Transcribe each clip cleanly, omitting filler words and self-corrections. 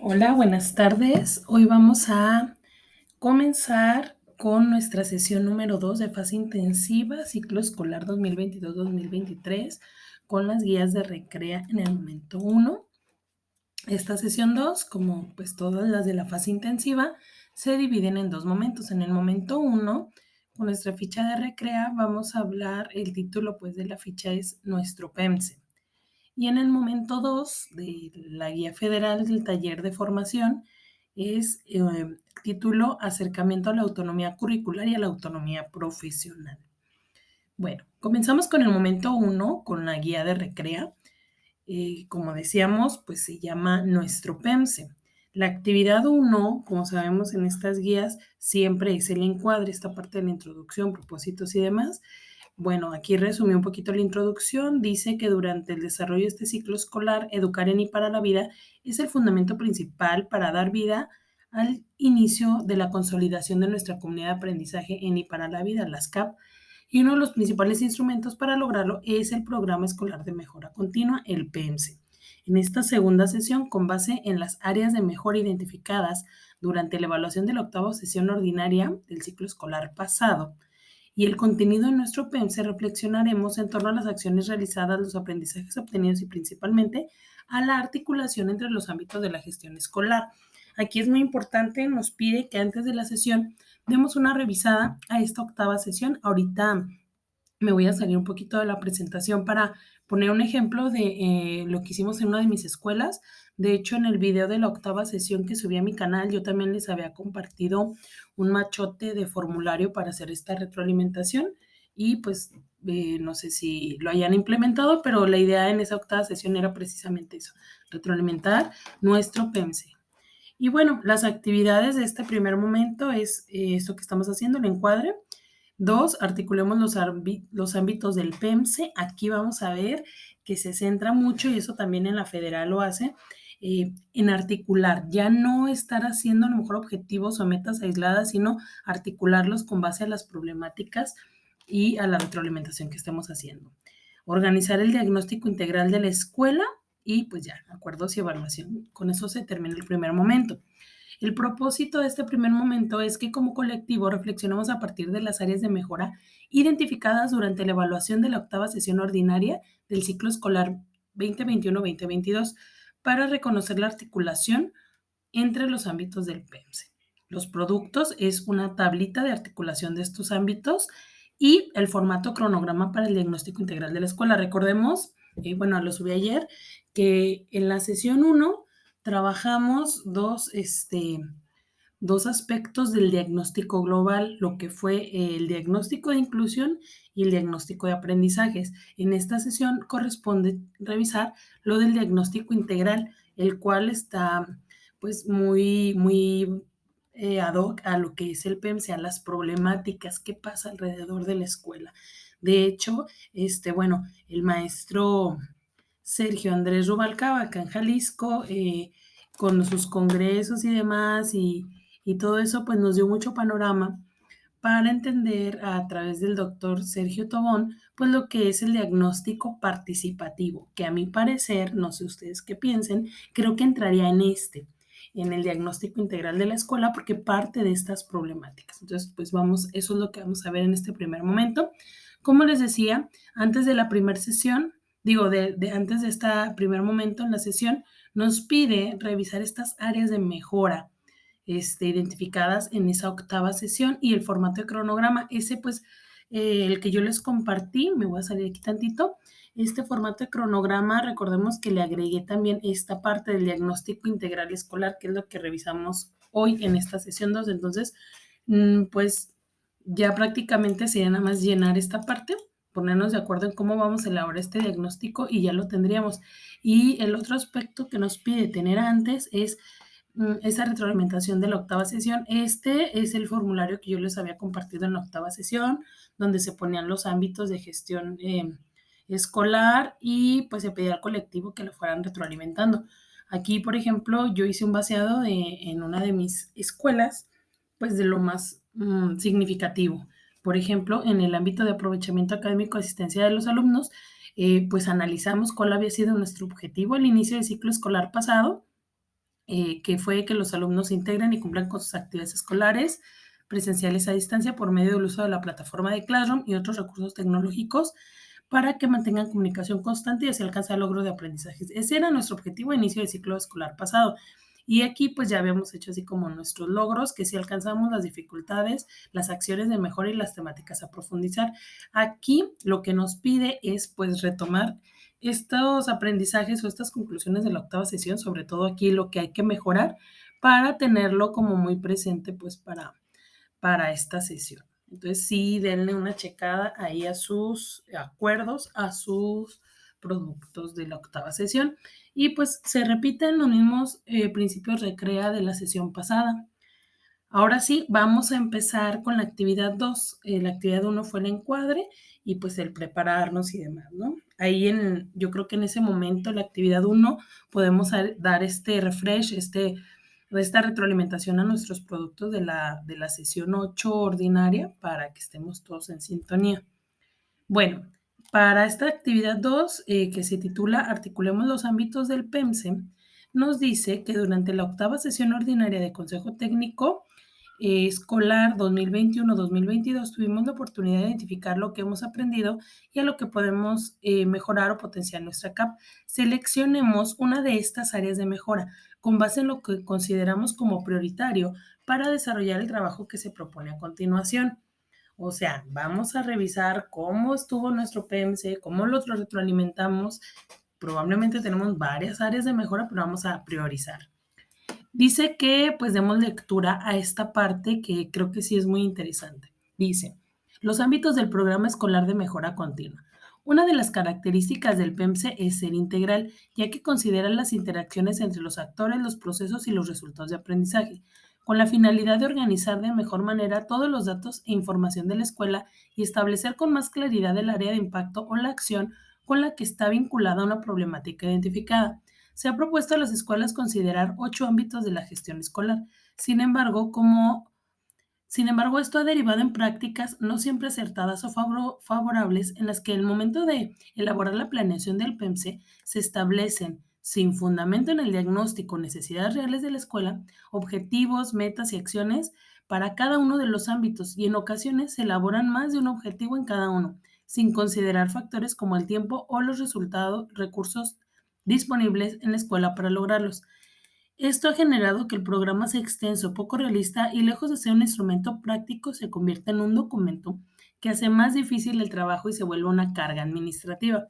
Hola, buenas tardes. Hoy vamos a comenzar con nuestra sesión número 2 de fase intensiva, ciclo escolar 2022-2023, con las guías de Recrea en el momento 1. Esta sesión 2, como pues todas las de la fase intensiva, se dividen en dos momentos. En el momento 1, con nuestra ficha de Recrea, vamos a hablar, el título pues de la ficha es Nuestro PEMSE. Y en el momento 2 de la guía federal del taller de formación es título Acercamiento a la autonomía curricular y a la autonomía profesional. Bueno, comenzamos con el momento 1, con la guía de Recrea. Como decíamos, pues se llama Nuestro PEMSE. La actividad 1, como sabemos en estas guías, siempre es el encuadre, esta parte de la introducción, propósitos y demás. Bueno, aquí resumí un poquito la introducción. Dice que durante el desarrollo de este ciclo escolar, educar en y para la vida es el fundamento principal para dar vida al inicio de la consolidación de nuestra comunidad de aprendizaje en y para la vida, las CAP, y uno de los principales instrumentos para lograrlo es el Programa Escolar de Mejora Continua, el PEMSE. En esta segunda sesión, con base en las áreas de mejora identificadas durante la evaluación de la octava sesión ordinaria del ciclo escolar pasado, y el contenido de nuestro PEMSE, reflexionaremos en torno a las acciones realizadas, los aprendizajes obtenidos y principalmente a la articulación entre los ámbitos de la gestión escolar. Aquí es muy importante, nos pide que antes de la sesión demos una revisada a esta octava sesión. Ahorita me voy a salir un poquito de la presentación para poner un ejemplo de lo que hicimos en una de mis escuelas. De hecho, en el video de la octava sesión que subí a mi canal, yo también les había compartido un machote de formulario para hacer esta retroalimentación y pues no sé si lo hayan implementado, pero la idea en esa octava sesión era precisamente eso, retroalimentar nuestro PEMSE. Y bueno, las actividades de este primer momento es esto que estamos haciendo, el encuadre. 2, articulemos los ámbitos del PEMSE. Aquí vamos a ver que se centra mucho, y eso también en la federal lo hace, en articular, ya no estar haciendo a lo mejor objetivos o metas aisladas, sino articularlos con base a las problemáticas y a la retroalimentación que estemos haciendo. Organizar el diagnóstico integral de la escuela y pues ya, acuerdos y evaluación. Con eso se termina el primer momento. El propósito de este primer momento es que como colectivo reflexionemos a partir de las áreas de mejora identificadas durante la evaluación de la octava sesión ordinaria del ciclo escolar 2021-2022 para reconocer la articulación entre los ámbitos del PEMSE. Los productos es una tablita de articulación de estos ámbitos y el formato cronograma para el diagnóstico integral de la escuela. Recordemos, bueno, lo subí ayer, que en la sesión 1 trabajamos dos aspectos del diagnóstico global, lo que fue el diagnóstico de inclusión y el diagnóstico de aprendizajes. En esta sesión corresponde revisar lo del diagnóstico integral, el cual está pues muy ad hoc a lo que es el PEMSE, a las problemáticas que pasa alrededor de la escuela. De hecho, bueno, el maestro Sergio Andrés Rubalcaba, acá en Jalisco, con sus congresos y demás, y todo eso, pues nos dio mucho panorama para entender a través del doctor Sergio Tobón, pues lo que es el diagnóstico participativo, que a mi parecer, no sé ustedes qué piensen, creo que entraría en el diagnóstico integral de la escuela, porque parte de estas problemáticas. Entonces, pues vamos, eso es lo que vamos a ver en este primer momento. Como les decía, antes de la primera sesión, antes de este primer momento en la sesión, nos pide revisar estas áreas de mejora identificadas en esa octava sesión y el formato de cronograma. Ese, pues, el que yo les compartí, me voy a salir aquí tantito, este formato de cronograma, recordemos que le agregué también esta parte del diagnóstico integral escolar, que es lo que revisamos hoy en esta sesión 2. Entonces, pues ya prácticamente sería nada más llenar esta parte, ponernos de acuerdo en cómo vamos a elaborar este diagnóstico y ya lo tendríamos. Y el otro aspecto que nos pide tener antes es esa retroalimentación de la octava sesión. Este es el formulario que yo les había compartido en la octava sesión, donde se ponían los ámbitos de gestión escolar y pues se pedía al colectivo que lo fueran retroalimentando. Aquí, por ejemplo, yo hice un vaciado en una de mis escuelas, pues de lo más significativo. Por ejemplo, en el ámbito de aprovechamiento académico y asistencia de los alumnos, pues analizamos cuál había sido nuestro objetivo al inicio del ciclo escolar pasado que fue que los alumnos se integren y cumplan con sus actividades escolares presenciales a distancia por medio del uso de la plataforma de Classroom y otros recursos tecnológicos para que mantengan comunicación constante y así alcanzar logros de aprendizaje. Ese era nuestro objetivo a inicio del ciclo escolar pasado. Y aquí pues ya habíamos hecho así como nuestros logros, que si alcanzamos las dificultades, las acciones de mejora y las temáticas a profundizar. Aquí lo que nos pide es pues retomar estos aprendizajes o estas conclusiones de la octava sesión, sobre todo aquí lo que hay que mejorar para tenerlo como muy presente pues para esta sesión. Entonces sí, denle una checada ahí a sus acuerdos, a sus productos de la octava sesión y pues se repiten los mismos principios recrea de la sesión pasada. Ahora sí, vamos a empezar con la actividad 2. La actividad 1 fue el encuadre y pues el prepararnos y demás, ¿no? Ahí yo creo que en ese momento, la actividad 1, podemos dar este refresh, esta retroalimentación a nuestros productos de la sesión 8 ordinaria para que estemos todos en sintonía. Bueno, para esta actividad 2, que se titula Articulemos los ámbitos del PEMSE, nos dice que durante la octava sesión ordinaria de Consejo Técnico Escolar 2021-2022 tuvimos la oportunidad de identificar lo que hemos aprendido y a lo que podemos mejorar o potenciar nuestra CAP. Seleccionemos una de estas áreas de mejora con base en lo que consideramos como prioritario para desarrollar el trabajo que se propone a continuación. O sea, vamos a revisar cómo estuvo nuestro PMC, cómo lo retroalimentamos. Probablemente tenemos varias áreas de mejora, pero vamos a priorizar. Dice que pues demos lectura a esta parte que creo que sí es muy interesante. Dice, los ámbitos del programa escolar de mejora continua. Una de las características del PEMSE es ser integral, ya que considera las interacciones entre los actores, los procesos y los resultados de aprendizaje, con la finalidad de organizar de mejor manera todos los datos e información de la escuela y establecer con más claridad el área de impacto o la acción con la que está vinculada una problemática identificada. Se ha propuesto a las escuelas considerar 8 ámbitos de la gestión escolar. Sin embargo, esto ha derivado en prácticas no siempre acertadas o favorables en las que en el momento de elaborar la planeación del PEMSE se establecen, sin fundamento en el diagnóstico o necesidades reales de la escuela, objetivos, metas y acciones para cada uno de los ámbitos y en ocasiones se elaboran más de un objetivo en cada uno, sin considerar factores como el tiempo o los recursos disponibles en la escuela para lograrlos. Esto ha generado que el programa sea extenso, poco realista y lejos de ser un instrumento práctico, se convierta en un documento que hace más difícil el trabajo y se vuelve una carga administrativa.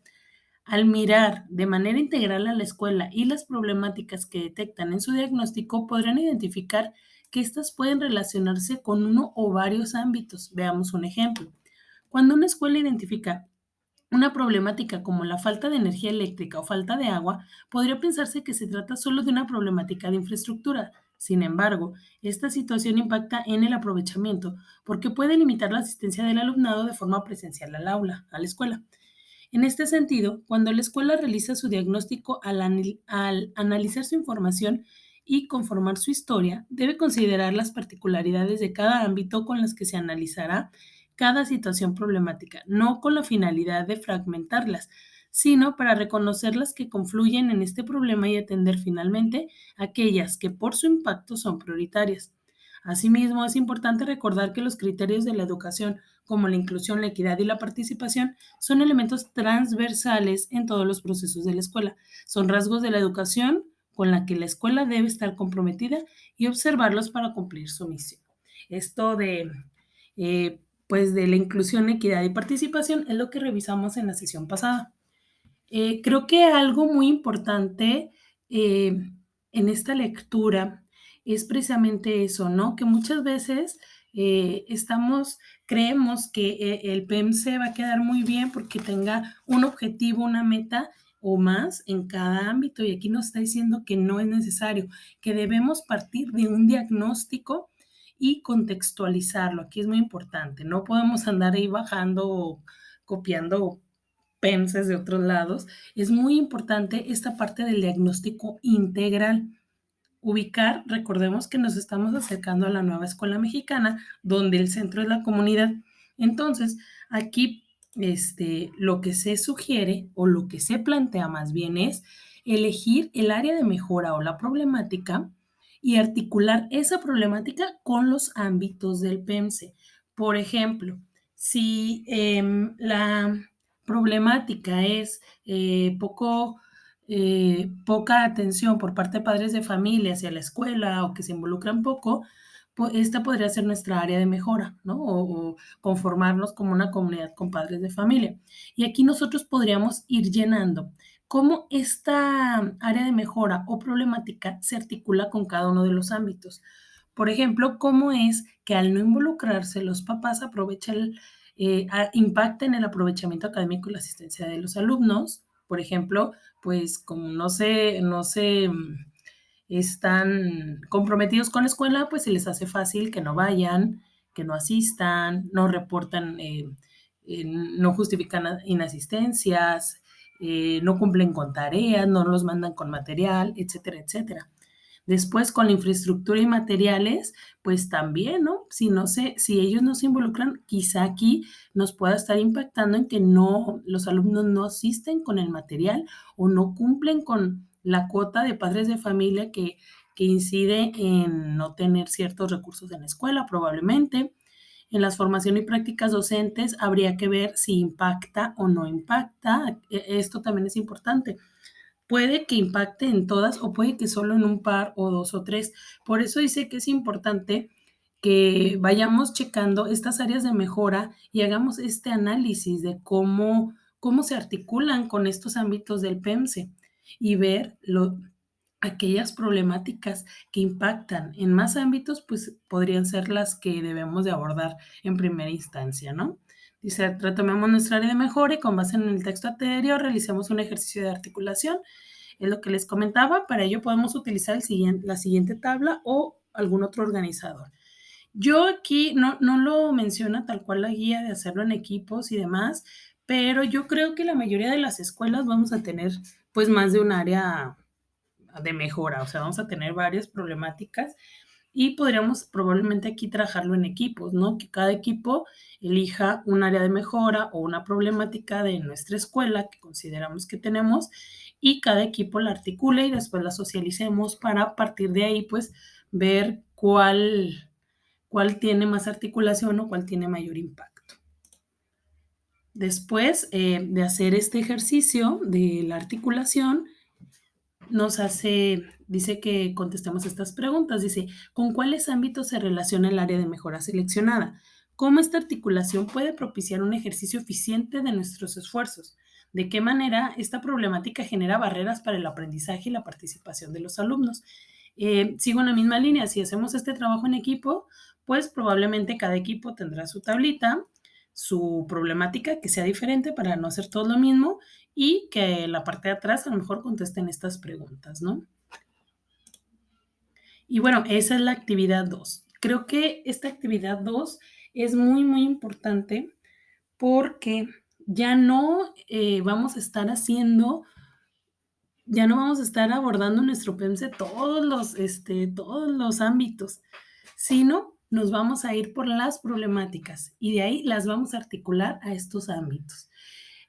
Al mirar de manera integral a la escuela y las problemáticas que detectan en su diagnóstico, podrán identificar que éstas pueden relacionarse con uno o varios ámbitos. Veamos un ejemplo. Cuando una escuela identifica una problemática como la falta de energía eléctrica o falta de agua, podría pensarse que se trata solo de una problemática de infraestructura. Sin embargo, esta situación impacta en el aprovechamiento porque puede limitar la asistencia del alumnado de forma presencial al aula, a la escuela. En este sentido, cuando la escuela realiza su diagnóstico al analizar su información y conformar su historia, debe considerar las particularidades de cada ámbito con las que se analizará cada situación problemática, no con la finalidad de fragmentarlas, sino para reconocer las que confluyen en este problema y atender finalmente aquellas que por su impacto son prioritarias. Asimismo, es importante recordar que los criterios de la educación, como la inclusión, la equidad y la participación, son elementos transversales en todos los procesos de la escuela. Son rasgos de la educación con la que la escuela debe estar comprometida y observarlos para cumplir su misión. Esto pues de la inclusión, equidad y participación es lo que revisamos en la sesión pasada. Creo que algo muy importante en esta lectura es precisamente eso, ¿no? Que muchas veces creemos que el PEMSE va a quedar muy bien porque tenga un objetivo, una meta o más en cada ámbito y aquí nos está diciendo que no es necesario, que debemos partir de un diagnóstico y contextualizarlo. Aquí es muy importante, no podemos andar ahí bajando o copiando penses de otros lados, es muy importante esta parte del diagnóstico integral. Ubicar, recordemos que nos estamos acercando a la nueva escuela mexicana, donde el centro es la comunidad. Entonces, aquí lo que se sugiere o lo que se plantea más bien es elegir el área de mejora o la problemática y articular esa problemática con los ámbitos del PEMSE. Por ejemplo, si la problemática es poca atención por parte de padres de familia hacia la escuela o que se involucran poco, esta podría ser nuestra área de mejora, ¿no? O conformarnos como una comunidad con padres de familia. Y aquí nosotros podríamos ir llenando cómo esta área de mejora o problemática se articula con cada uno de los ámbitos. Por ejemplo, cómo es que al no involucrarse los papás impacten el aprovechamiento académico y la asistencia de los alumnos. Por ejemplo, pues como no se están comprometidos con la escuela, pues se les hace fácil que no vayan, que no asistan, no reportan, no justifican inasistencias, no cumplen con tareas, no los mandan con material, etcétera, etcétera. Después, con la infraestructura y materiales, pues también, ¿no? Si ellos no se involucran, quizá aquí nos pueda estar impactando en que los alumnos no asisten con el material o no cumplen con la cuota de padres de familia que incide en no tener ciertos recursos en la escuela, probablemente. En las formaciones y prácticas docentes habría que ver si impacta o no impacta. Esto también es importante. Puede que impacte en todas o puede que solo en un par o dos o tres. Por eso dice que es importante que vayamos checando estas áreas de mejora y hagamos este análisis de cómo se articulan con estos ámbitos del PEMSE y ver aquellas problemáticas que impactan en más ámbitos, pues podrían ser las que debemos de abordar en primera instancia, ¿no? Dice, retomemos nuestra área de mejora y con base en el texto anterior realicemos un ejercicio de articulación. Es lo que les comentaba. Para ello podemos utilizar la siguiente tabla o algún otro organizador. Yo aquí no lo menciona tal cual la guía de hacerlo en equipos y demás, pero yo creo que la mayoría de las escuelas vamos a tener pues más de un área de mejora, o sea, vamos a tener varias problemáticas y podríamos probablemente aquí trabajarlo en equipos, ¿no? Que cada equipo elija un área de mejora o una problemática de nuestra escuela que consideramos que tenemos y cada equipo la articule y después la socialicemos para partir de ahí, pues, ver cuál tiene más articulación o cuál tiene mayor impacto. Después de hacer este ejercicio de la articulación, dice que contestemos estas preguntas. Dice, ¿con cuáles ámbitos se relaciona el área de mejora seleccionada? ¿Cómo esta articulación puede propiciar un ejercicio eficiente de nuestros esfuerzos? ¿De qué manera esta problemática genera barreras para el aprendizaje y la participación de los alumnos? Sigo en la misma línea. Si hacemos este trabajo en equipo, pues probablemente cada equipo tendrá su tablita, su problemática que sea diferente para no hacer todo lo mismo y que la parte de atrás a lo mejor contesten estas preguntas, ¿no? Y bueno, esa es la actividad 2. Creo que esta actividad 2 es muy, muy importante porque ya no vamos a estar ya no vamos a estar abordando nuestro PEMSE todos los ámbitos, sino nos vamos a ir por las problemáticas y de ahí las vamos a articular a estos ámbitos.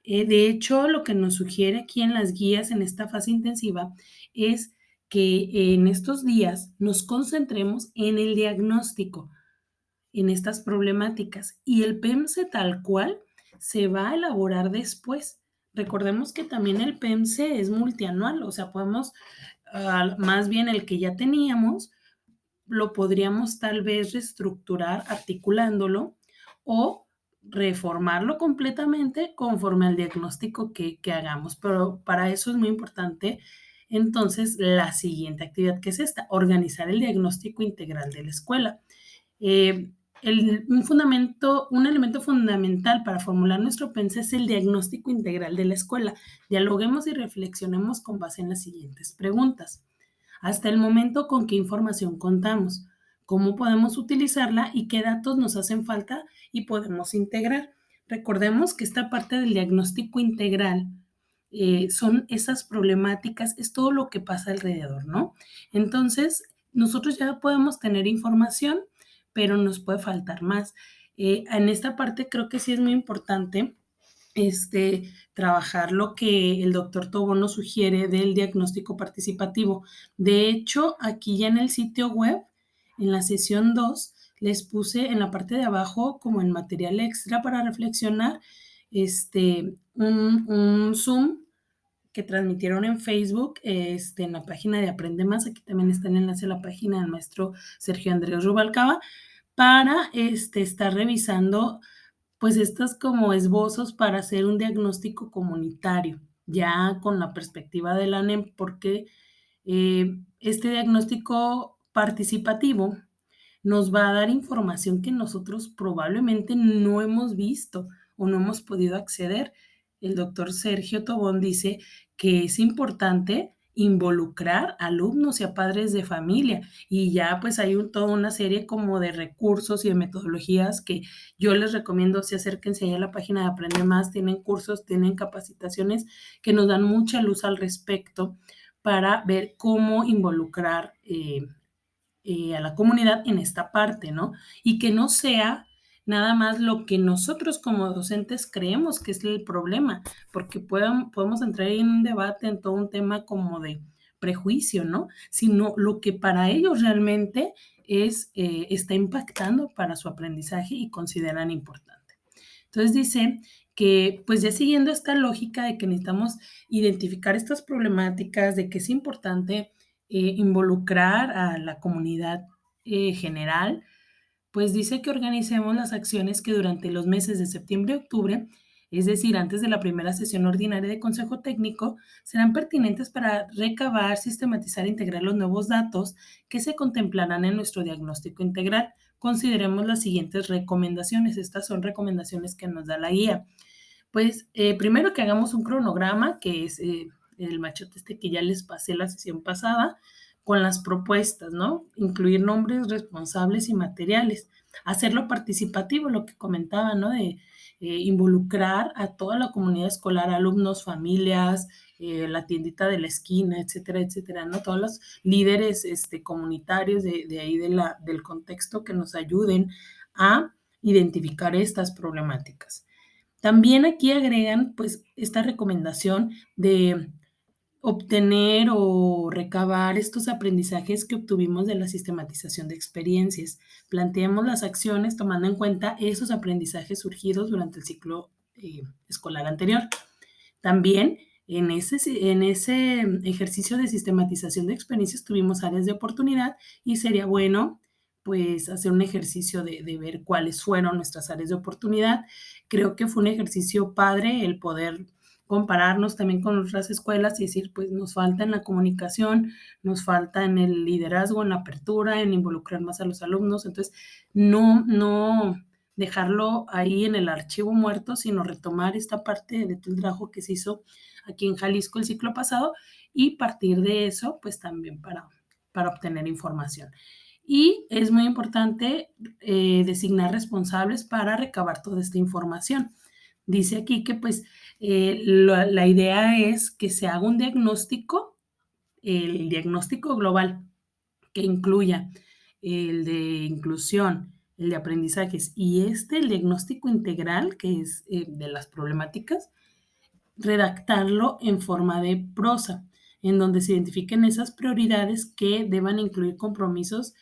De hecho, lo que nos sugiere aquí en las guías en esta fase intensiva es que en estos días nos concentremos en el diagnóstico, en estas problemáticas y el PEMSE tal cual se va a elaborar después. Recordemos que también el PEMSE es multianual, o sea, podemos, más bien el que ya teníamos, lo podríamos tal vez reestructurar articulándolo o reformarlo completamente conforme al diagnóstico que hagamos. Pero para eso es muy importante entonces la siguiente actividad que es esta, organizar el diagnóstico integral de la escuela. Eh, un elemento fundamental para formular nuestro PEMSE es el diagnóstico integral de la escuela. Dialoguemos y reflexionemos con base en las siguientes preguntas. Hasta el momento, ¿con qué información contamos? ¿Cómo podemos utilizarla y qué datos nos hacen falta y podemos integrar? Recordemos que esta parte del diagnóstico integral son esas problemáticas, es todo lo que pasa alrededor, ¿no? Entonces, nosotros ya podemos tener información, pero nos puede faltar más. En esta parte creo que sí es muy importante trabajar lo que el doctor Tobón nos sugiere del diagnóstico participativo. De hecho, aquí ya en el sitio web, en la sesión 2, les puse en la parte de abajo, como en material extra para reflexionar, un Zoom que transmitieron en Facebook, en la página de Aprende Más. Aquí también está el enlace a la página del maestro Sergio Andrés Rubalcaba, para estar revisando pues estos como esbozos para hacer un diagnóstico comunitario, ya con la perspectiva de la ANEM, porque este diagnóstico participativo nos va a dar información que nosotros probablemente no hemos visto o no hemos podido acceder. El doctor Sergio Tobón dice que es importante involucrar a alumnos y a padres de familia, y ya pues hay toda una serie como de recursos y de metodologías que yo les recomiendo. Si acérquense ahí a la página de Aprende Más, tienen cursos, tienen capacitaciones que nos dan mucha luz al respecto para ver cómo involucrar a la comunidad en esta parte, ¿no? Y que no sea nada más lo que nosotros como docentes creemos que es el problema, porque podemos entrar en un debate en todo un tema como de prejuicio, ¿no? Sino lo que para ellos realmente está impactando para su aprendizaje y consideran importante. Entonces dice que, pues ya siguiendo esta lógica de que necesitamos identificar estas problemáticas, de que es importante involucrar a la comunidad general, pues dice que organicemos las acciones que durante los meses de septiembre y octubre, es decir, antes de la primera sesión ordinaria de Consejo Técnico, serán pertinentes para recabar, sistematizar e integrar los nuevos datos que se contemplarán en nuestro diagnóstico integral. Consideremos las siguientes recomendaciones. Estas son recomendaciones que nos da la guía. Pues primero que hagamos un cronograma, que es el machote que ya les pasé la sesión pasada, con las propuestas, ¿no? Incluir nombres responsables y materiales. Hacerlo participativo, lo que comentaba, ¿no? De involucrar a toda la comunidad escolar, alumnos, familias, la tiendita de la esquina, etcétera, etcétera, ¿no? Todos los líderes comunitarios de ahí del contexto que nos ayuden a identificar estas problemáticas. También aquí agregan pues esta recomendación de obtener o recabar estos aprendizajes que obtuvimos de la sistematización de experiencias. Planteemos las acciones tomando en cuenta esos aprendizajes surgidos durante el ciclo escolar anterior. También en ese ejercicio de sistematización de experiencias tuvimos áreas de oportunidad, y sería bueno pues hacer un ejercicio de ver cuáles fueron nuestras áreas de oportunidad. Creo que fue un ejercicio padre el poder compararnos también con otras escuelas y decir, pues nos falta en la comunicación, nos falta en el liderazgo, en la apertura, en involucrar más a los alumnos. Entonces, no dejarlo ahí en el archivo muerto, sino retomar esta parte de todo el trabajo que se hizo aquí en Jalisco el ciclo pasado y partir de eso, pues también para obtener información. Y es muy importante designar responsables para recabar toda esta información. Dice aquí que pues la idea es que se haga un diagnóstico, el diagnóstico global, que incluya el de inclusión, el de aprendizajes y el diagnóstico integral, que es de las problemáticas, redactarlo en forma de prosa, en donde se identifiquen esas prioridades que deban incluir compromisos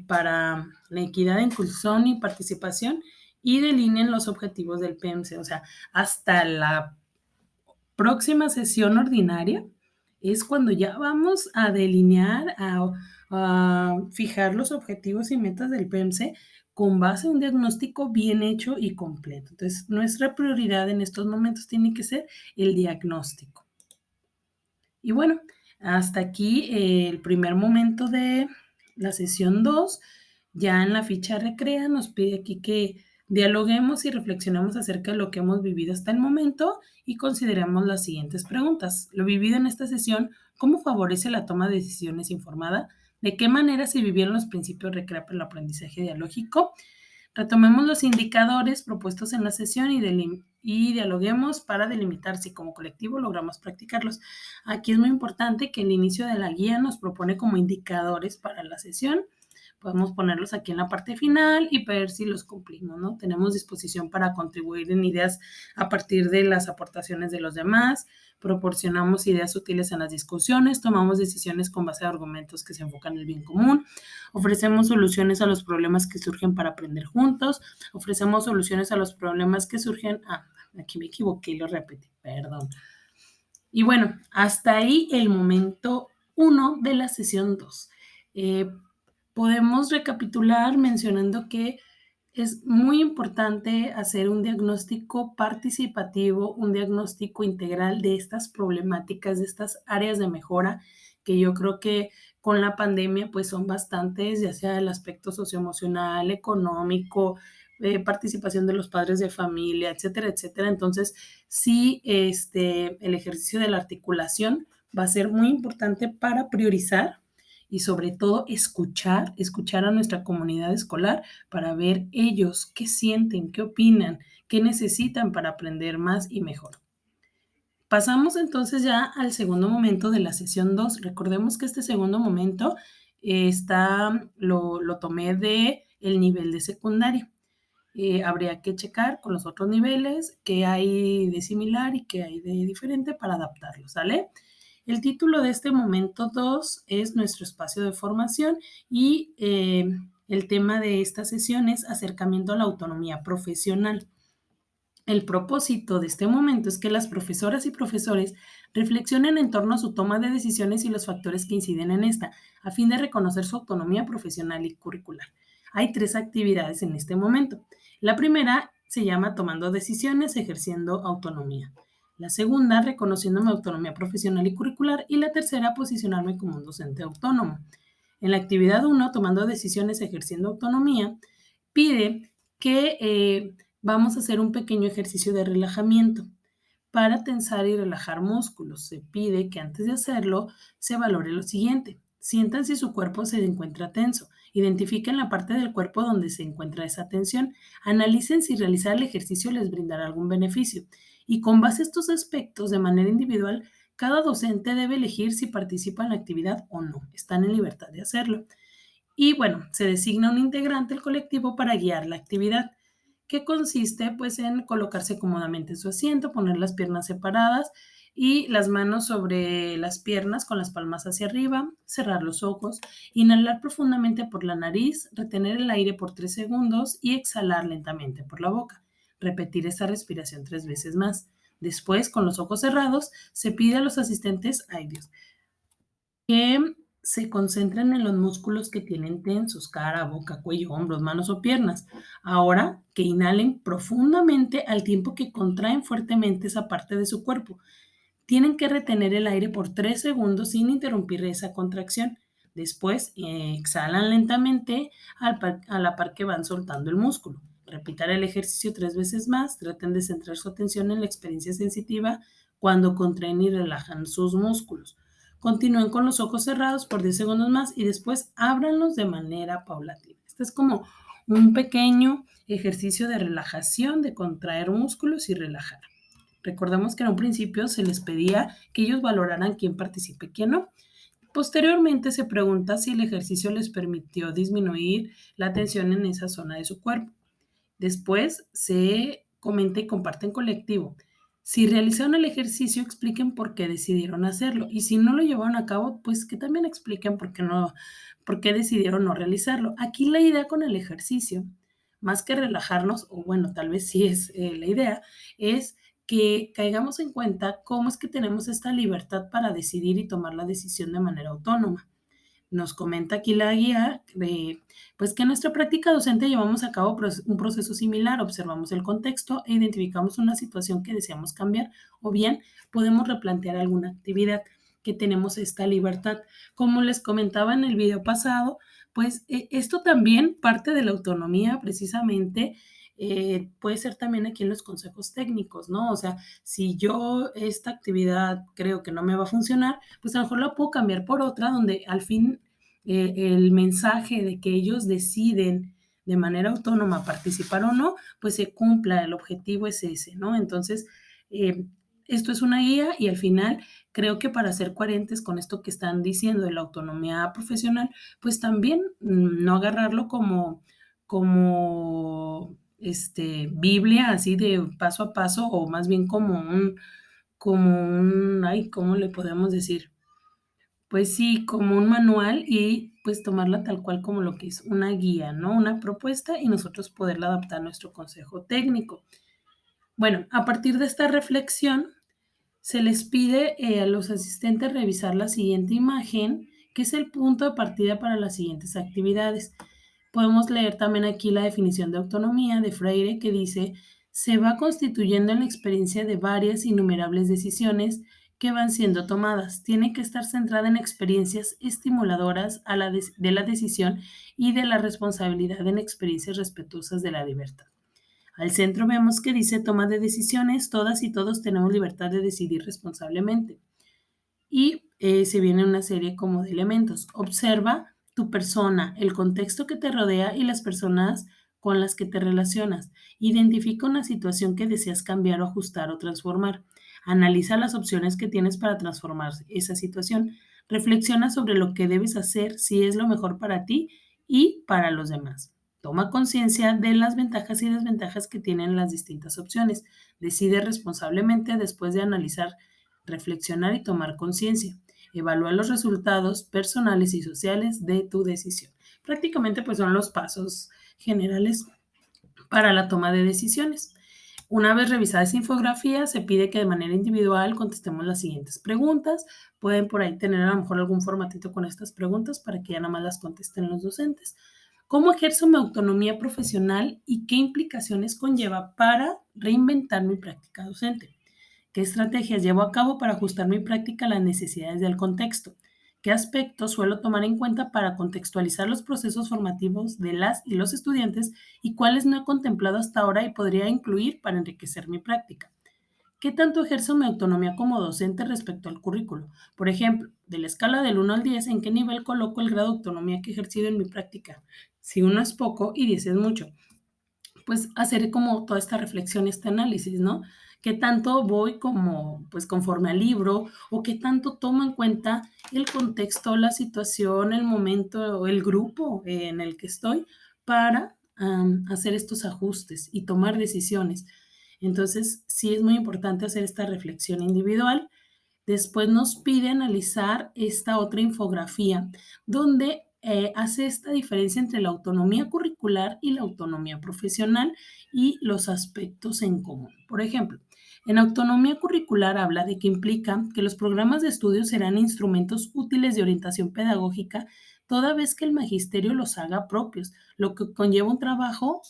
para la equidad, inclusión y participación, y delineen los objetivos del PMC. O sea, hasta la próxima sesión ordinaria es cuando ya vamos a delinear, a fijar los objetivos y metas del PMC con base a un diagnóstico bien hecho y completo. Entonces, nuestra prioridad en estos momentos tiene que ser el diagnóstico. Y bueno, hasta aquí el primer momento de la sesión 2. Ya en la ficha recrea nos pide aquí que dialoguemos y reflexionemos acerca de lo que hemos vivido hasta el momento y consideremos las siguientes preguntas. Lo vivido en esta sesión, ¿cómo favorece la toma de decisiones informada? ¿De qué manera se vivieron los principios recrea para el aprendizaje dialógico? Retomemos los indicadores propuestos en la sesión y dialoguemos para delimitar si como colectivo logramos practicarlos. Aquí es muy importante que el inicio de la guía nos propone como indicadores para la sesión, Podemos ponerlos aquí en la parte final y ver si los cumplimos, ¿no? Tenemos disposición para contribuir en ideas a partir de las aportaciones de los demás, proporcionamos ideas útiles en las discusiones, tomamos decisiones con base a argumentos que se enfocan en el bien común, ofrecemos soluciones a los problemas que surgen para aprender juntos, ofrecemos soluciones a los problemas que surgen... aquí me equivoqué y lo repetí, perdón. Y bueno, hasta ahí el momento 1 de la sesión 2. Podemos recapitular mencionando que es muy importante hacer un diagnóstico participativo, un diagnóstico integral de estas problemáticas, de estas áreas de mejora, que yo creo que con la pandemia pues son bastantes, ya sea el aspecto socioemocional, económico, participación de los padres de familia, etcétera, etcétera. Entonces, sí, el ejercicio de la articulación va a ser muy importante para priorizar y sobre todo escuchar a nuestra comunidad escolar para ver ellos qué sienten, qué opinan, qué necesitan para aprender más y mejor. Pasamos entonces ya al segundo momento de la sesión 2. Recordemos que este segundo momento lo tomé de el nivel de secundaria. Habría que checar con los otros niveles qué hay de similar y qué hay de diferente para adaptarlo, ¿sale? El título de este momento 2 es nuestro espacio de formación y el tema de esta sesión es acercamiento a la autonomía profesional. El propósito de este momento es que las profesoras y profesores reflexionen en torno a su toma de decisiones y los factores que inciden en esta, a fin de reconocer su autonomía profesional y curricular. Hay 3 actividades en este momento. La primera se llama tomando decisiones, ejerciendo autonomía. La segunda, reconociendo mi autonomía profesional y curricular. Y la tercera, posicionarme como un docente autónomo. En la actividad 1, tomando decisiones, ejerciendo autonomía, pide que vamos a hacer un pequeño ejercicio de relajamiento. Para tensar y relajar músculos, se pide que antes de hacerlo se valore lo siguiente. Sientan si su cuerpo se encuentra tenso. Identifiquen la parte del cuerpo donde se encuentra esa tensión. Analicen si realizar el ejercicio les brindará algún beneficio. Y con base a estos aspectos, de manera individual, cada docente debe elegir si participa en la actividad o no. Están en libertad de hacerlo. Y bueno, se designa un integrante del colectivo para guiar la actividad, que consiste pues en colocarse cómodamente en su asiento, poner las piernas separadas y las manos sobre las piernas con las palmas hacia arriba, cerrar los ojos, inhalar profundamente por la nariz, retener el aire por 3 segundos y exhalar lentamente por la boca. Repetir esta respiración 3 veces más. Después, con los ojos cerrados, se pide a los asistentes, ay Dios, que se concentren en los músculos que tienen tensos, cara, boca, cuello, hombros, manos o piernas. Ahora que inhalen profundamente al tiempo que contraen fuertemente esa parte de su cuerpo. Tienen que retener el aire por 3 segundos sin interrumpir esa contracción. Después exhalan lentamente a la par que van soltando el músculo. Repitan el ejercicio 3 veces más. Traten de centrar su atención en la experiencia sensitiva cuando contraen y relajan sus músculos. Continúen con los ojos cerrados por 10 segundos más y después ábranlos de manera paulatina. Este es como un pequeño ejercicio de relajación, de contraer músculos y relajar. Recordemos que en un principio se les pedía que ellos valoraran quién participe y quién no. Posteriormente se pregunta si el ejercicio les permitió disminuir la tensión en esa zona de su cuerpo. Después se comenta y comparte en colectivo. Si realizaron el ejercicio, expliquen por qué decidieron hacerlo. Y si no lo llevaron a cabo, pues que también expliquen por qué decidieron no realizarlo. Aquí la idea con el ejercicio, más que relajarnos, o bueno, tal vez sí es la idea, es que caigamos en cuenta cómo es que tenemos esta libertad para decidir y tomar la decisión de manera autónoma. Nos comenta aquí la guía pues que en nuestra práctica docente llevamos a cabo un proceso similar, observamos el contexto e identificamos una situación que deseamos cambiar o bien podemos replantear alguna actividad que tenemos esta libertad. Como les comentaba en el video pasado, pues esto también parte de la autonomía precisamente. Puede ser también aquí en los consejos técnicos, ¿no? O sea, si yo esta actividad creo que no me va a funcionar, pues a lo mejor la puedo cambiar por otra donde al fin el mensaje de que ellos deciden de manera autónoma participar o no, pues se cumpla, el objetivo es ese, ¿no? Entonces, esto es una guía y al final creo que para ser coherentes con esto que están diciendo de la autonomía profesional, pues también no agarrarlo como Biblia, así de paso a paso, o más bien ay, ¿cómo le podemos decir? Pues sí, como un manual y pues tomarla tal cual como lo que es una guía, ¿no? Una propuesta y nosotros poderla adaptar a nuestro consejo técnico. Bueno, a partir de esta reflexión, se les pide a los asistentes revisar la siguiente imagen, que es el punto de partida para las siguientes actividades. Podemos leer también aquí la definición de autonomía de Freire que dice, se va constituyendo en la experiencia de varias innumerables decisiones que van siendo tomadas. Tiene que estar centrada en experiencias estimuladoras de la decisión y de la responsabilidad en experiencias respetuosas de la libertad. Al centro vemos que dice toma de decisiones, todas y todos tenemos libertad de decidir responsablemente. Y se viene una serie como de elementos. Observa tu persona, el contexto que te rodea y las personas con las que te relacionas. Identifica una situación que deseas cambiar o ajustar o transformar. Analiza las opciones que tienes para transformar esa situación. Reflexiona sobre lo que debes hacer si es lo mejor para ti y para los demás. Toma conciencia de las ventajas y desventajas que tienen las distintas opciones. Decide responsablemente después de analizar, reflexionar y tomar conciencia. Evalúa los resultados personales y sociales de tu decisión. Prácticamente pues son los pasos generales para la toma de decisiones. Una vez revisada esa infografía, se pide que de manera individual contestemos las siguientes preguntas. Pueden por ahí tener a lo mejor algún formatito con estas preguntas para que ya nada más las contesten los docentes. ¿Cómo ejerzo mi autonomía profesional y qué implicaciones conlleva para reinventar mi práctica docente? ¿Qué estrategias llevo a cabo para ajustar mi práctica a las necesidades del contexto? ¿Qué aspectos suelo tomar en cuenta para contextualizar los procesos formativos de las y los estudiantes y cuáles no he contemplado hasta ahora y podría incluir para enriquecer mi práctica? ¿Qué tanto ejerzo mi autonomía como docente respecto al currículo? Por ejemplo, de la escala del 1 al 10, ¿en qué nivel coloco el grado de autonomía que he ejercido en mi práctica? Si 1 es poco y 10 es mucho, pues hacer como toda esta reflexión, este análisis, ¿no? ¿Qué tanto voy como, pues conforme al libro o qué tanto tomo en cuenta el contexto, la situación, el momento o el grupo en el que estoy para hacer estos ajustes y tomar decisiones? Entonces, sí es muy importante hacer esta reflexión individual. Después nos pide analizar esta otra infografía donde hace esta diferencia entre la autonomía curricular y la autonomía profesional y los aspectos en común. Por ejemplo, en autonomía curricular habla de que implica que los programas de estudio serán instrumentos útiles de orientación pedagógica toda vez que el magisterio los haga propios, lo que conlleva un trabajo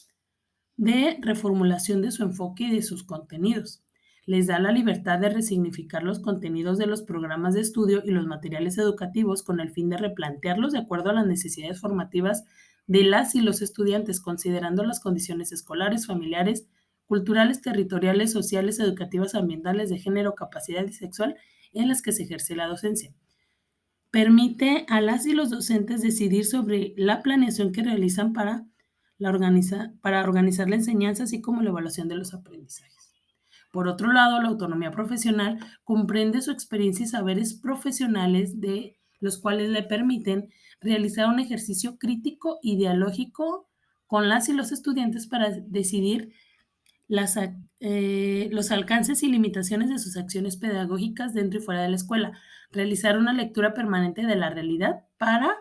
de reformulación de su enfoque y de sus contenidos. Les da la libertad de resignificar los contenidos de los programas de estudio y los materiales educativos con el fin de replantearlos de acuerdo a las necesidades formativas de las y los estudiantes, considerando las condiciones escolares, familiares, culturales, territoriales, sociales, educativas, ambientales, de género, capacidad y sexual en las que se ejerce la docencia. Permite a las y los docentes decidir sobre la planeación que realizan para organizar la enseñanza, así como la evaluación de los aprendizajes. Por otro lado, la autonomía profesional comprende su experiencia y saberes profesionales de los cuales le permiten realizar un ejercicio crítico y dialógico con las y los estudiantes para decidir los alcances y limitaciones de sus acciones pedagógicas dentro y fuera de la escuela, realizar una lectura permanente de la realidad para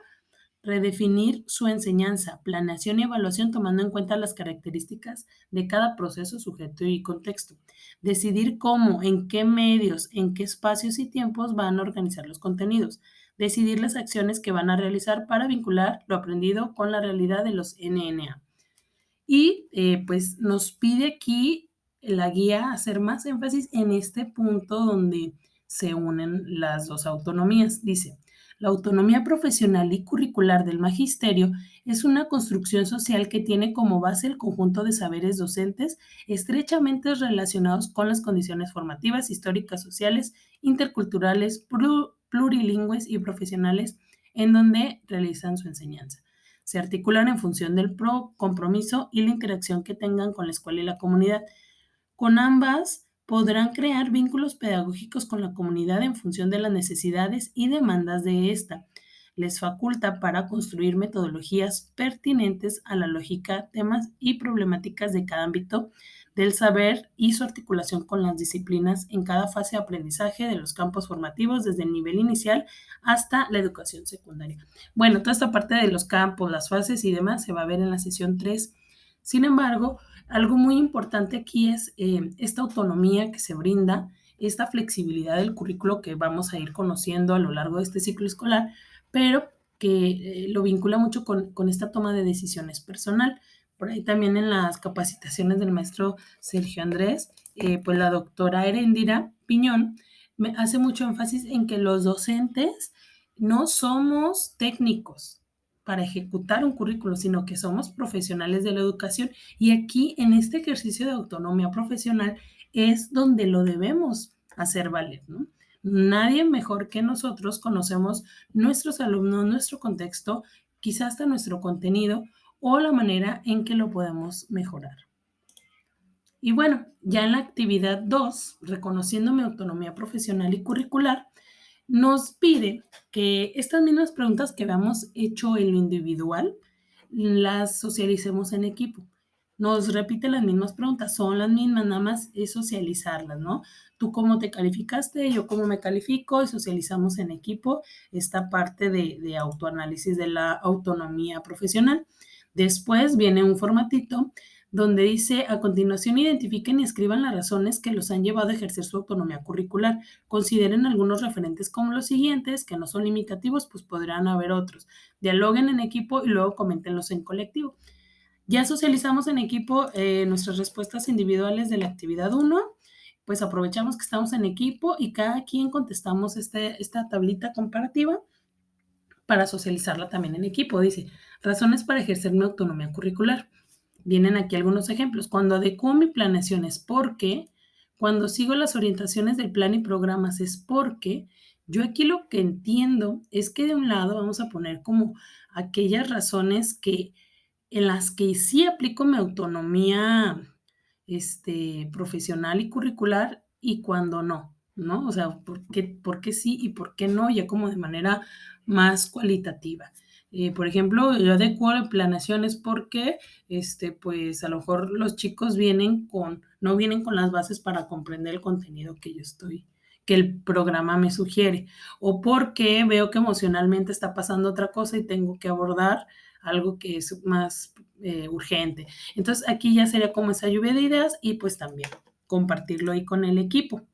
redefinir su enseñanza, planeación y evaluación tomando en cuenta las características de cada proceso, sujeto y contexto. Decidir cómo, en qué medios, en qué espacios y tiempos van a organizar los contenidos. Decidir las acciones que van a realizar para vincular lo aprendido con la realidad de los NNA. Y pues nos pide aquí la guía hacer más énfasis en este punto donde se unen las dos autonomías. Dice, la autonomía profesional y curricular del magisterio es una construcción social que tiene como base el conjunto de saberes docentes estrechamente relacionados con las condiciones formativas, históricas, sociales, interculturales, plurilingües y profesionales en donde realizan su enseñanza. Se articulan en función del compromiso y la interacción que tengan con la escuela y la comunidad. Con ambas, podrán crear vínculos pedagógicos con la comunidad en función de las necesidades y demandas de esta. Les faculta para construir metodologías pertinentes a la lógica, temas y problemáticas de cada ámbito del saber y su articulación con las disciplinas en cada fase de aprendizaje de los campos formativos, desde el nivel inicial hasta la educación secundaria. Bueno, toda esta parte de los campos, las fases y demás se va a ver en la sesión 3. Sin embargo, algo muy importante aquí es esta autonomía que se brinda, esta flexibilidad del currículo que vamos a ir conociendo a lo largo de este ciclo escolar, pero que lo vincula mucho con esta toma de decisiones personal. Por ahí también en las capacitaciones del maestro Sergio Andrés, pues la doctora Erendira Piñón me hace mucho énfasis en que los docentes no somos técnicos para ejecutar un currículo, sino que somos profesionales de la educación. Y aquí, en este ejercicio de autonomía profesional, es donde lo debemos hacer valer, ¿no? Nadie mejor que nosotros conocemos nuestros alumnos, nuestro contexto, quizás hasta nuestro contenido o la manera en que lo podemos mejorar. Y bueno, ya en la actividad 2, reconociendo mi autonomía profesional y curricular, nos pide que estas mismas preguntas que habíamos hecho en lo individual, las socialicemos en equipo. Nos repite las mismas preguntas, son las mismas, nada más es socializarlas, ¿no? Tú cómo te calificaste, yo cómo me califico, y socializamos en equipo esta parte de autoanálisis de la autonomía profesional. Después viene un formatito donde dice, a continuación identifiquen y escriban las razones que los han llevado a ejercer su autonomía curricular. Consideren algunos referentes como los siguientes, que no son limitativos, pues podrán haber otros. Dialoguen en equipo y luego coméntenlos en colectivo. Ya socializamos en equipo nuestras respuestas individuales de la actividad 1, pues aprovechamos que estamos en equipo y cada quien contestamos esta tablita comparativa para socializarla también en equipo. Dice, razones para ejercer mi autonomía curricular. Vienen aquí algunos ejemplos. Cuando adecuo mi planeación es porque, cuando sigo las orientaciones del plan y programas es porque, yo aquí lo que entiendo es que de un lado vamos a poner como aquellas razones que en las que sí aplico mi autonomía profesional y curricular y cuando no, ¿no? O sea, por qué sí y por qué no? Ya como de manera más cualitativa. Por ejemplo, yo adecuo la planeación es porque, pues a lo mejor los chicos no vienen con las bases para comprender el contenido que el programa me sugiere, o porque veo que emocionalmente está pasando otra cosa y tengo que abordar algo que es más urgente. Entonces aquí ya sería como esa lluvia de ideas y pues también compartirlo ahí con el equipo.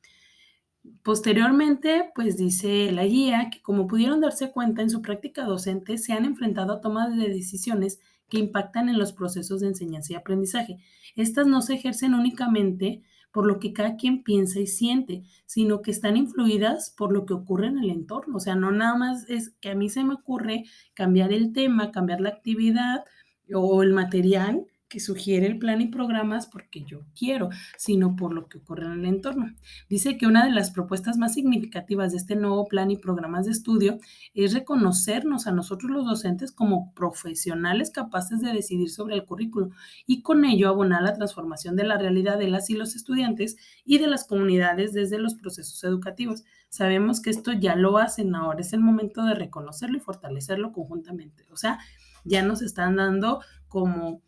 Posteriormente, pues dice la guía que como pudieron darse cuenta en su práctica docente, se han enfrentado a tomas de decisiones que impactan en los procesos de enseñanza y aprendizaje. Estas no se ejercen únicamente por lo que cada quien piensa y siente, sino que están influidas por lo que ocurre en el entorno. O sea, no nada más es que a mí se me ocurre cambiar el tema, cambiar la actividad o el material que sugiere el plan y programas porque yo quiero, sino por lo que ocurre en el entorno. Dice que una de las propuestas más significativas de este nuevo plan y programas de estudio es reconocernos a nosotros los docentes como profesionales capaces de decidir sobre el currículo y con ello abonar la transformación de la realidad de las y los estudiantes y de las comunidades desde los procesos educativos. Sabemos que esto ya lo hacen, ahora es el momento de reconocerlo y fortalecerlo conjuntamente. O sea, ya nos están dando como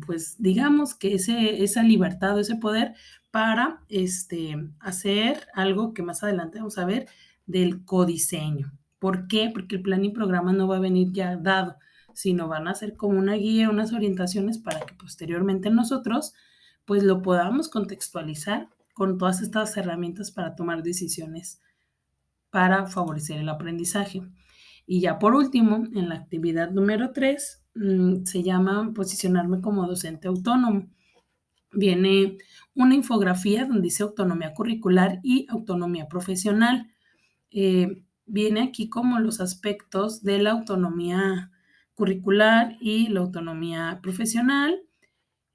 pues digamos que esa libertad o ese poder para hacer algo que más adelante vamos a ver del codiseño. ¿Por qué? Porque el plan y programa no va a venir ya dado, sino van a ser como una guía, unas orientaciones para que posteriormente nosotros pues lo podamos contextualizar con todas estas herramientas para tomar decisiones para favorecer el aprendizaje. Y ya por último, en la actividad número 3, se llama posicionarme como docente autónomo. Viene una infografía donde dice autonomía curricular y autonomía profesional. Viene aquí como los aspectos de la autonomía curricular y la autonomía profesional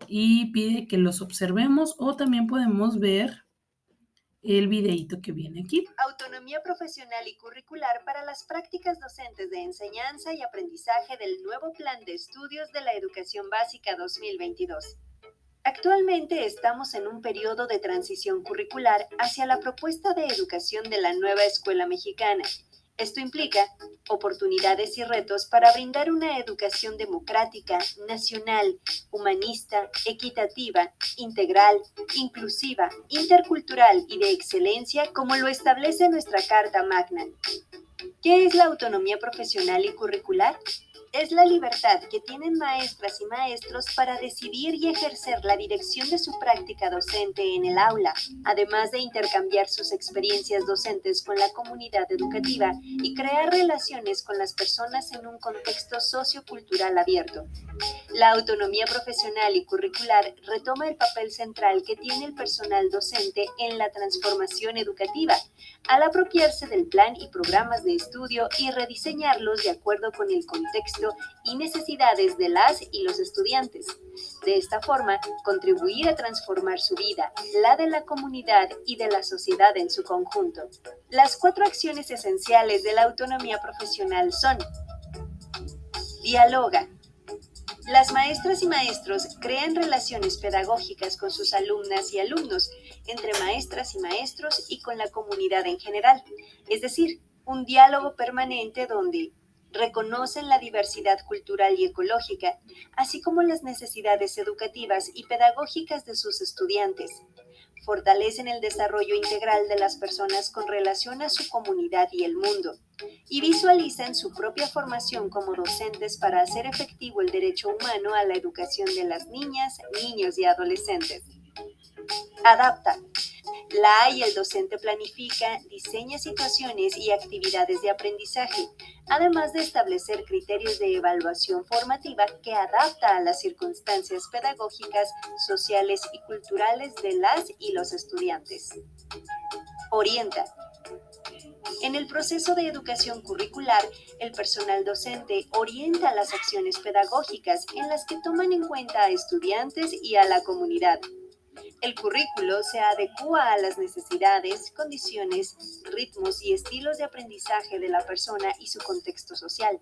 y pide que los observemos o también podemos ver el videíto que viene aquí. Autonomía profesional y curricular para las prácticas docentes de enseñanza y aprendizaje del nuevo Plan de Estudios de la Educación Básica 2022. Actualmente estamos en un periodo de transición curricular hacia la propuesta de educación de la nueva escuela mexicana. Esto implica oportunidades y retos para brindar una educación democrática, nacional, humanista, equitativa, integral, inclusiva, intercultural y de excelencia como lo establece nuestra Carta Magna. ¿Qué es la autonomía profesional y curricular? Es la libertad que tienen maestras y maestros para decidir y ejercer la dirección de su práctica docente en el aula, además de intercambiar sus experiencias docentes con la comunidad educativa y crear relaciones con las personas en un contexto sociocultural abierto. La autonomía profesional y curricular retoma el papel central que tiene el personal docente en la transformación educativa, al apropiarse del plan y programas de estudio y rediseñarlos de acuerdo con el contexto y necesidades de las y los estudiantes. De esta forma, contribuir a transformar su vida, la de la comunidad y de la sociedad en su conjunto. Las 4 acciones esenciales de la autonomía profesional son: dialoga. Las maestras y maestros crean relaciones pedagógicas con sus alumnas y alumnos, entre maestras y maestros y con la comunidad en general, es decir, un diálogo permanente donde reconocen la diversidad cultural y ecológica, así como las necesidades educativas y pedagógicas de sus estudiantes. Fortalecen el desarrollo integral de las personas con relación a su comunidad y el mundo, y visualizan su propia formación como docentes para hacer efectivo el derecho humano a la educación de las niñas, niños y adolescentes. Adapta. La y el docente planifica, diseña situaciones y actividades de aprendizaje, además de establecer criterios de evaluación formativa que adapta a las circunstancias pedagógicas, sociales y culturales de las y los estudiantes. Orienta. En el proceso de educación curricular, el personal docente orienta las acciones pedagógicas en las que toman en cuenta a estudiantes y a la comunidad. El currículo se adecúa a las necesidades, condiciones, ritmos y estilos de aprendizaje de la persona y su contexto social.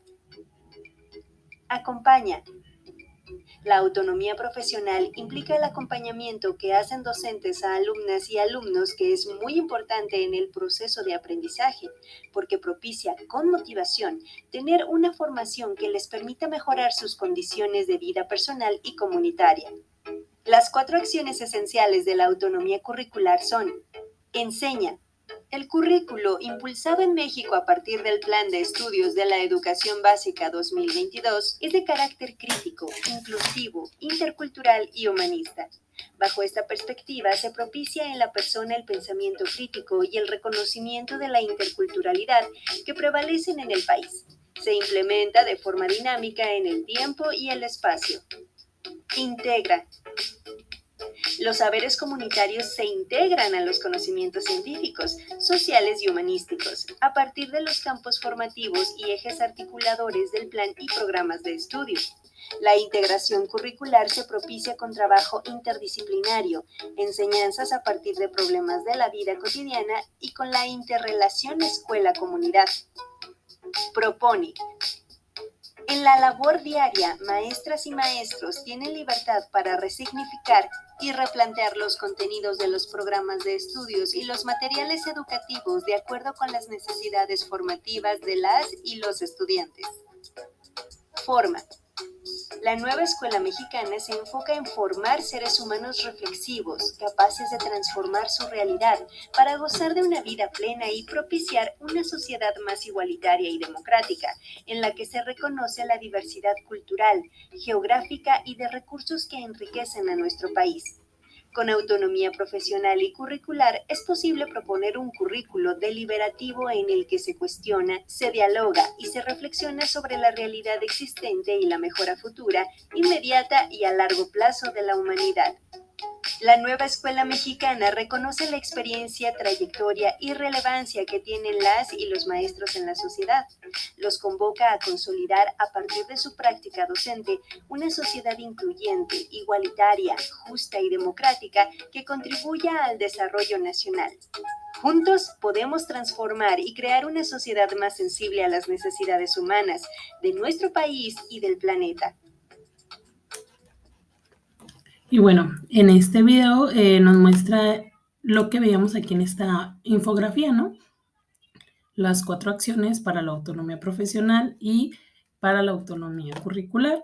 Acompaña. La autonomía profesional implica el acompañamiento que hacen docentes a alumnas y alumnos, que es muy importante en el proceso de aprendizaje, porque propicia con motivación tener una formación que les permita mejorar sus condiciones de vida personal y comunitaria. Las 4 acciones esenciales de la autonomía curricular son: enseña. El currículo, impulsado en México a partir del Plan de Estudios de la Educación Básica 2022, es de carácter crítico, inclusivo, intercultural y humanista. Bajo esta perspectiva, se propicia en la persona el pensamiento crítico y el reconocimiento de la interculturalidad que prevalecen en el país. Se implementa de forma dinámica en el tiempo y el espacio. Integra. Los saberes comunitarios se integran a los conocimientos científicos, sociales y humanísticos, a partir de los campos formativos y ejes articuladores del plan y programas de estudio. La integración curricular se propicia con trabajo interdisciplinario, enseñanzas a partir de problemas de la vida cotidiana y con la interrelación escuela-comunidad. Propone. En la labor diaria, maestras y maestros tienen libertad para resignificar y replantear los contenidos de los programas de estudios y los materiales educativos de acuerdo con las necesidades formativas de las y los estudiantes. Forma. La nueva escuela mexicana se enfoca en formar seres humanos reflexivos, capaces de transformar su realidad para gozar de una vida plena y propiciar una sociedad más igualitaria y democrática, en la que se reconoce la diversidad cultural, geográfica y de recursos que enriquecen a nuestro país. Con autonomía profesional y curricular es posible proponer un currículo deliberativo en el que se cuestiona, se dialoga y se reflexiona sobre la realidad existente y la mejora futura, inmediata y a largo plazo de la humanidad. La nueva escuela mexicana reconoce la experiencia, trayectoria y relevancia que tienen las y los maestros en la sociedad. Los convoca a consolidar a partir de su práctica docente una sociedad incluyente, igualitaria, justa y democrática que contribuya al desarrollo nacional. Juntos podemos transformar y crear una sociedad más sensible a las necesidades humanas de nuestro país y del planeta. Y bueno, en este video nos muestra lo que veíamos aquí en esta infografía, ¿no? Las 4 acciones para la autonomía profesional y para la autonomía curricular.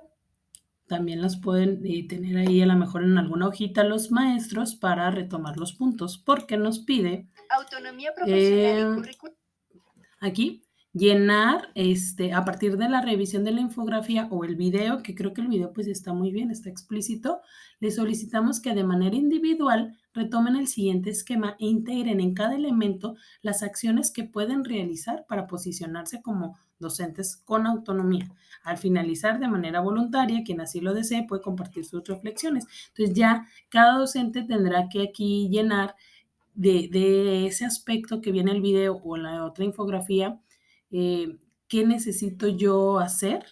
También las pueden tener ahí a lo mejor en alguna hojita los maestros para retomar los puntos, porque nos pide Autonomía profesional y curricular. aquí llenar a partir de la revisión de la infografía o el video, que creo que el video pues está muy bien, está explícito, le solicitamos que de manera individual retomen el siguiente esquema e integren en cada elemento las acciones que pueden realizar para posicionarse como docentes con autonomía. Al finalizar de manera voluntaria, quien así lo desee puede compartir sus reflexiones. Entonces ya cada docente tendrá que aquí llenar de ese aspecto que viene el video o la otra infografía, ¿qué necesito yo hacer,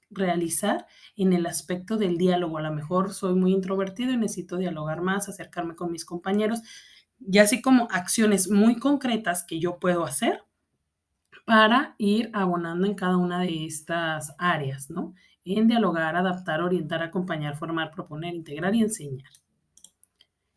realizar en el aspecto del diálogo? A lo mejor soy muy introvertido y necesito dialogar más, acercarme con mis compañeros, y así como acciones muy concretas que yo puedo hacer para ir abonando en cada una de estas áreas, ¿no? En dialogar, adaptar, orientar, acompañar, formar, proponer, integrar y enseñar.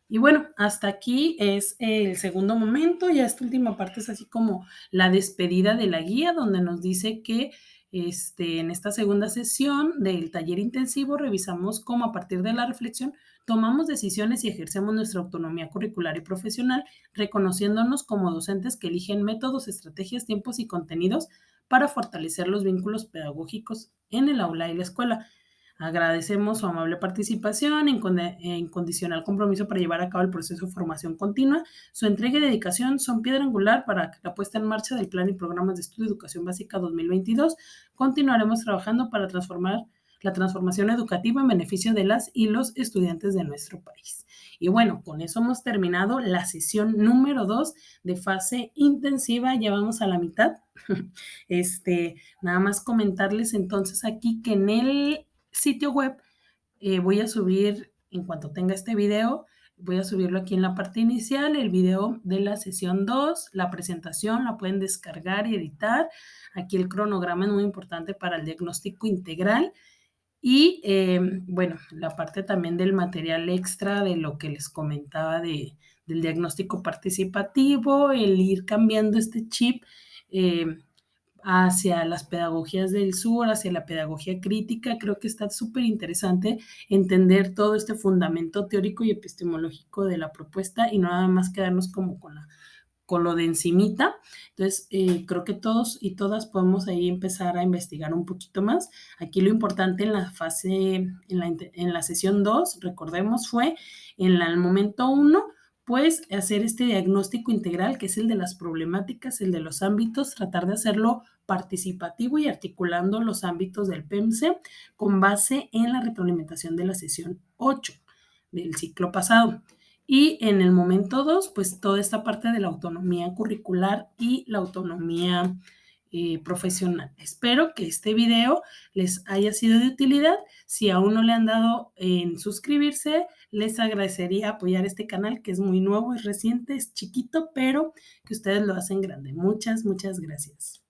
Y bueno, hasta aquí es el segundo momento. Ya esta última parte es así como la despedida de la guía, donde nos dice que en esta segunda sesión del taller intensivo revisamos cómo a partir de la reflexión tomamos decisiones y ejercemos nuestra autonomía curricular y profesional, reconociéndonos como docentes que eligen métodos, estrategias, tiempos y contenidos para fortalecer los vínculos pedagógicos en el aula y la escuela. Agradecemos su amable participación, incondicional compromiso para llevar a cabo el proceso de formación continua. Su entrega y dedicación son piedra angular para la puesta en marcha del Plan y Programas de Estudio de Educación Básica 2022. Continuaremos trabajando para transformar la transformación educativa en beneficio de las y los estudiantes de nuestro país. Y bueno, con eso hemos terminado la sesión número 2 de fase intensiva. Ya vamos a la mitad. Nada más comentarles entonces aquí que en el sitio web voy a subir, en cuanto tenga este video, voy a subirlo aquí en la parte inicial, el video de la sesión 2, la presentación, la pueden descargar y editar. Aquí el cronograma es muy importante para el diagnóstico integral. Y bueno, la parte también del material extra de lo que les comentaba del diagnóstico participativo, el ir cambiando este chip hacia las pedagogías del sur, hacia la pedagogía crítica. Creo que está súper interesante entender todo este fundamento teórico y epistemológico de la propuesta y no nada más quedarnos como con lo de encimita. Entonces, creo que todos y todas podemos ahí empezar a investigar un poquito más. Aquí lo importante en la fase, en la sesión 2, recordemos, fue en el momento 1, pues hacer este diagnóstico integral, que es el de las problemáticas, el de los ámbitos, tratar de hacerlo participativo y articulando los ámbitos del PEMSE con base en la retroalimentación de la sesión 8 del ciclo pasado. Y en el momento 2, pues toda esta parte de la autonomía curricular y la autonomía profesional. Espero que este video les haya sido de utilidad. Si aún no le han dado en suscribirse, les agradecería apoyar este canal que es muy nuevo, es reciente, es chiquito, pero que ustedes lo hacen grande. Muchas, muchas gracias.